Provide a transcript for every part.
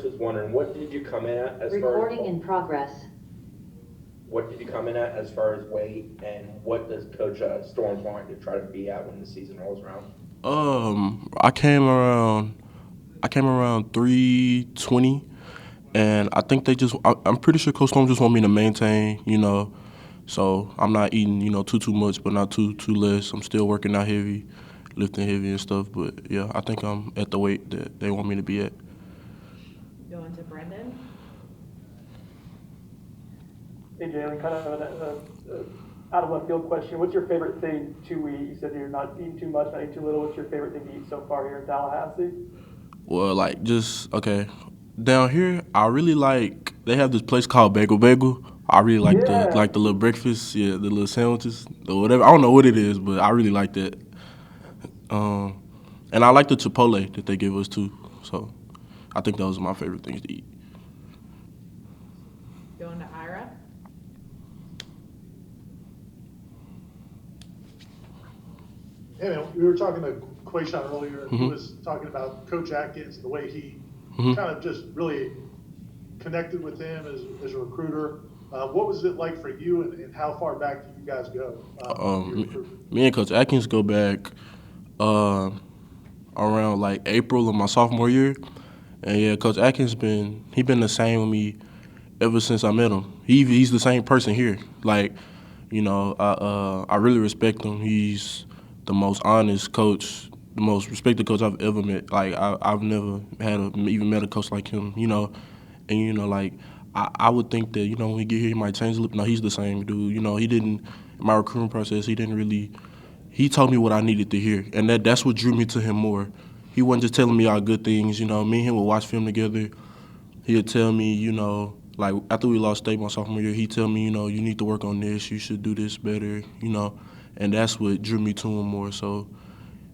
was wondering, what did you come in at as Recording in progress. what did you come in at as far as weight, and what does Coach Storm want to try to be at when the season rolls around? I came around. I came around 320, and I think they just. I'm pretty sure Coach Storm just want me to maintain. So I'm not eating. Too much, but not too less. I'm still working out heavy, lifting heavy and stuff. But yeah, I think I'm at the weight that they want me to be at. Going to Brendan. Hey, Jaylen, kind of out of left field question. What's your favorite thing to eat? You said you're not eating too much, not eating too little. What's your favorite thing to eat so far here in Tallahassee? Well, like just okay. Down here, I really like. They have this place called Bagel Bagel. I really Yeah. like the little breakfast, yeah, the little sandwiches, the whatever. I don't know what it is, but I really like that. Um, and I like the Chipotle that they give us too. So I think those are my favorite things to eat. Going to Ira. Hey, man, we were talking to Quayshawn earlier, and he Mhm. was talking about Coach Atkins and the way he Mhm. kind of just really connected with him as a recruiter. What was it like for you, and how far back did you guys go in your Me, recruitment? me and Coach Atkins go back uh, around like April of my sophomore year, and yeah, Coach Atkins been the same with me ever since I met him. He's the same person here. Like, I really respect him. He's the most honest coach, the most respected coach I've ever met. Like I've never even met a coach like him. And like I would think that when he get here he might change a little. No, he's the same dude. He didn't in my recruiting process. He didn't really. He told me what I needed to hear, and that's what drew me to him more. He wasn't just telling me all good things. Me and him would watch film together. He'd tell me, like after we lost state my sophomore year, he'd tell me, you need to work on this, you should do this better, and that's what drew me to him more. So,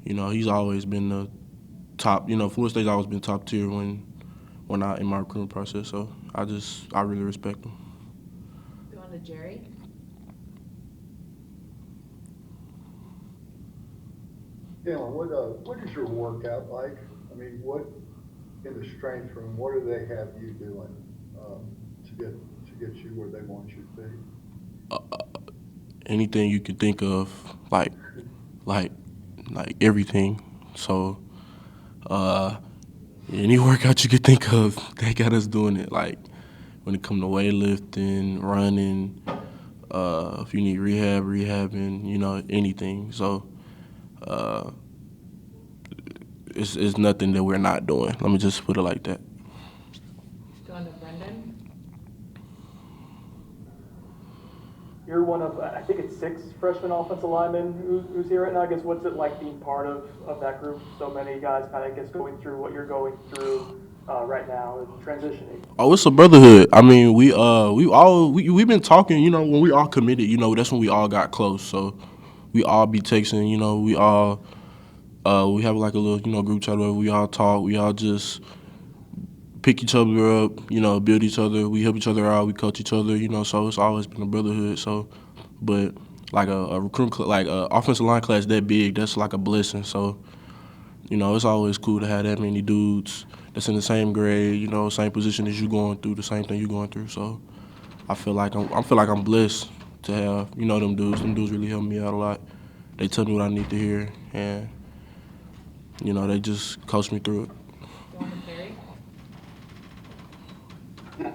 he's always been the top, Florida State's always been top tier when I in my recruiting process. So I really respect him. Going to Jerry. Dylan, what is your workout like? I mean, what in the strength room? What do they have you doing to get you where they want you to be? Anything you could think of, like, like everything. So, uh, any workout you could think of, they got us doing it. Like when it come to weightlifting, running, if you need rehabbing, anything. So uh, it's nothing that we're not doing. Let me just put it like that. Going to Brendan. You're one of, I think it's 6 freshman offensive linemen who's here right now. I guess what's it like being part of that group? So many guys kind of, I guess, going through what you're going through right now and transitioning. Oh, it's a brotherhood. I mean, we've been talking. When we all committed, that's when we all got close. So we all be texting. We have like a little group chat where we all talk. We all just pick each other up. Build each other. We help each other out. We coach each other. So it's always been a brotherhood. So, but like a recruit like a offensive line class that big, that's like a blessing. So it's always cool to have that many dudes that's in the same grade, same position as you going through, the same thing you going through. So I feel like I'm blessed to have, them dudes. Them dudes really help me out a lot. They tell me what I need to hear, and they just coach me through it. Going to Perry.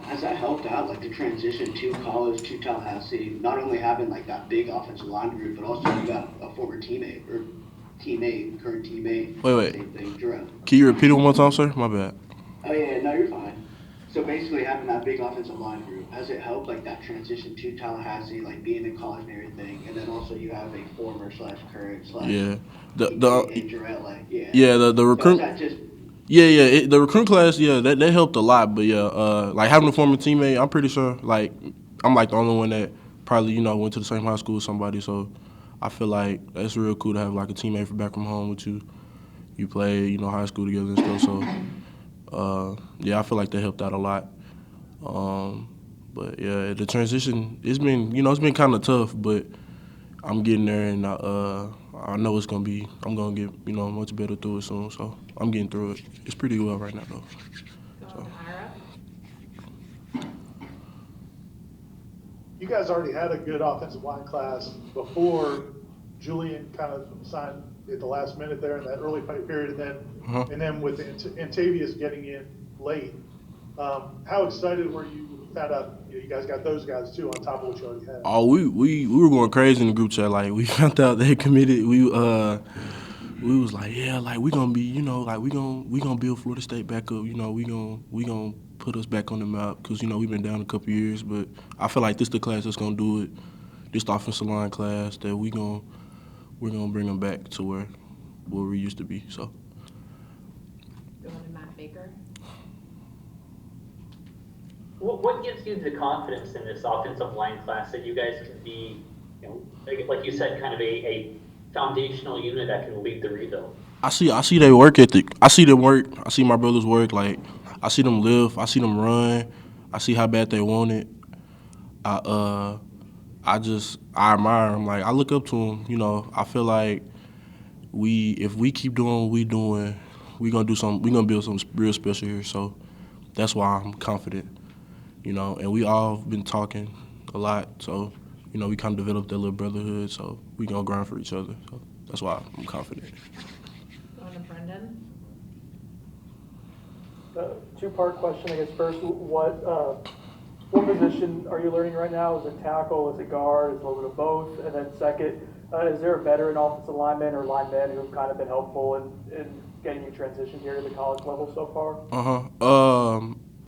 Has that helped out, like the transition to college to Tallahassee? Not only having like that big offensive line group, but also you got a former current teammate. Wait. Same thing, Jerome. Can you repeat it one more time, sir? My bad. Oh yeah, no, you're fine. So basically, having that big offensive line group, has it helped like that transition to Tallahassee, like being in college and everything, and then also you have a former slash current slash Yeah. teammate, Jarrell, like yeah. The So is recruit. that just The recruit class, yeah, that helped a lot. But yeah, like having a former teammate, I'm pretty sure, like, I'm like the only one that probably, went to the same high school with somebody. So I feel like that's real cool to have like a teammate from back from home with you. You play, high school together and stuff. So yeah, I feel like that helped out a lot. But yeah, the transition, it's been kind of tough, but I'm getting there, and I know I'm gonna get much better through it soon. So I'm getting through it. It's pretty well right now though. Going So. to Ira. you guys already had a good offensive line class before Julian kind of signed at the last minute there in that early period, and then with Antavius getting in late. How excited were you when you found out you guys got those guys too on top of what you already had? Oh, we were going crazy in the group chat. Like we found out they committed. We was like, yeah, like we gonna be, like we gonna build Florida State back up. We gonna put us back on the map because we've been down a couple years. But I feel like this the class that's gonna do it. This the offensive line class that we're gonna bring them back to where we used to be. So. Going to Matt Baker. What gives you the confidence in this offensive line class that you guys can be, like you said, kind of a foundational unit that can lead the rebuild? I see their work ethic. I see them work. I see my brothers work. Like I see them live. I see them run. I see how bad they want it. I admire them. Like I look up to them. I feel like if we keep doing what we doing, we gonna do something. We gonna build something real special here. So that's why I'm confident. And we all been talking a lot. So we kind of developed that little brotherhood. So we gonna grind for each other. So that's why I'm confident. Going to Brendan. Two-part question, I guess. First, what position are you learning right now? Is it tackle? Is it guard? Is it a little bit of both? And then second, is there a veteran offensive lineman or linemen who have kind of been helpful in getting you transitioned here to the college level so far?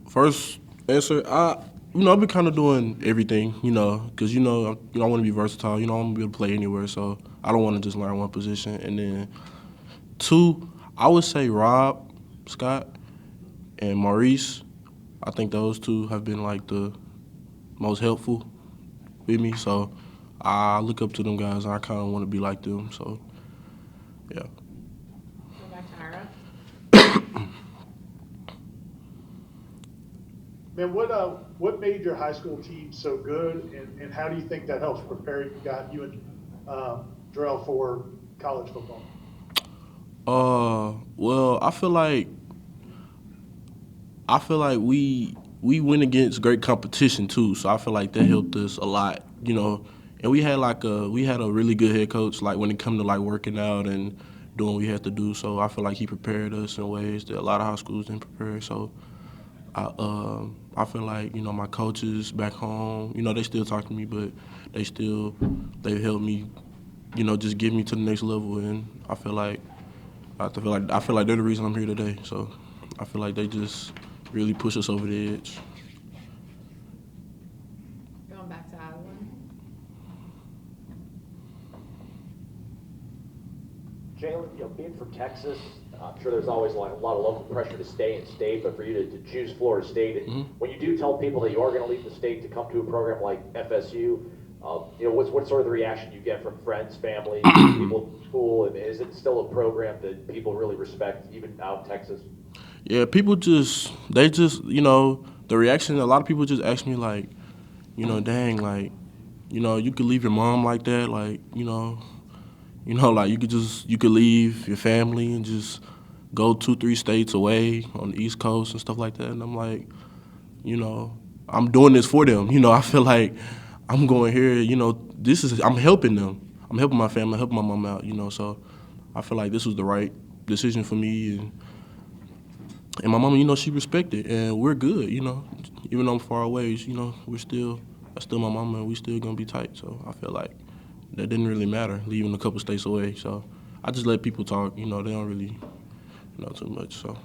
First answer, I've been kind of doing everything, because I want to be versatile. I want to be able to play anywhere, so I don't want to just learn one position. And then two, I would say Rob Scott and Maurice. I think those two have been like the most helpful with me. So I look up to them guys, and I kind of want to be like them. So yeah. Going back to Ira. Man, what made your high school team so good, and how do you think that helps prepare you and Drell for college football? Well, I feel like we went against great competition too, so I feel like that helped us a lot, And we had a really good head coach, like when it come to like working out and doing what we had to do. So I feel like he prepared us in ways that a lot of high schools didn't prepare. So I feel like my coaches back home, they still talk to me, but they helped me, just get me to the next level. And I feel like they're the reason I'm here today. So I feel like they just really push us over the edge. Going back to Adeline. Jaylen, being from Texas, I'm sure there's always like a lot of local pressure to stay in state, but for you to choose Florida State, when you do tell people that you are going to leave the state to come to a program like FSU, what sort of the reaction you get from friends, family, people at school, and is it still a program that people really respect, even out in Texas? Yeah, people the reaction, a lot of people just ask me like, dang, like, you could leave your mom like that, like, like you could leave your family and just go 2-3 states away on the East Coast and stuff like that. And I'm like, I'm doing this for them. I feel like I'm going here, I'm helping them. I'm helping my family, helping my mom out, so I feel like this was the right decision for me. And my mama, she respected, and we're good, Even though I'm far away, that's still my mama, and we still gonna be tight. So I feel like that didn't really matter, leaving a couple states away. So I just let people talk, they don't really know too much, so.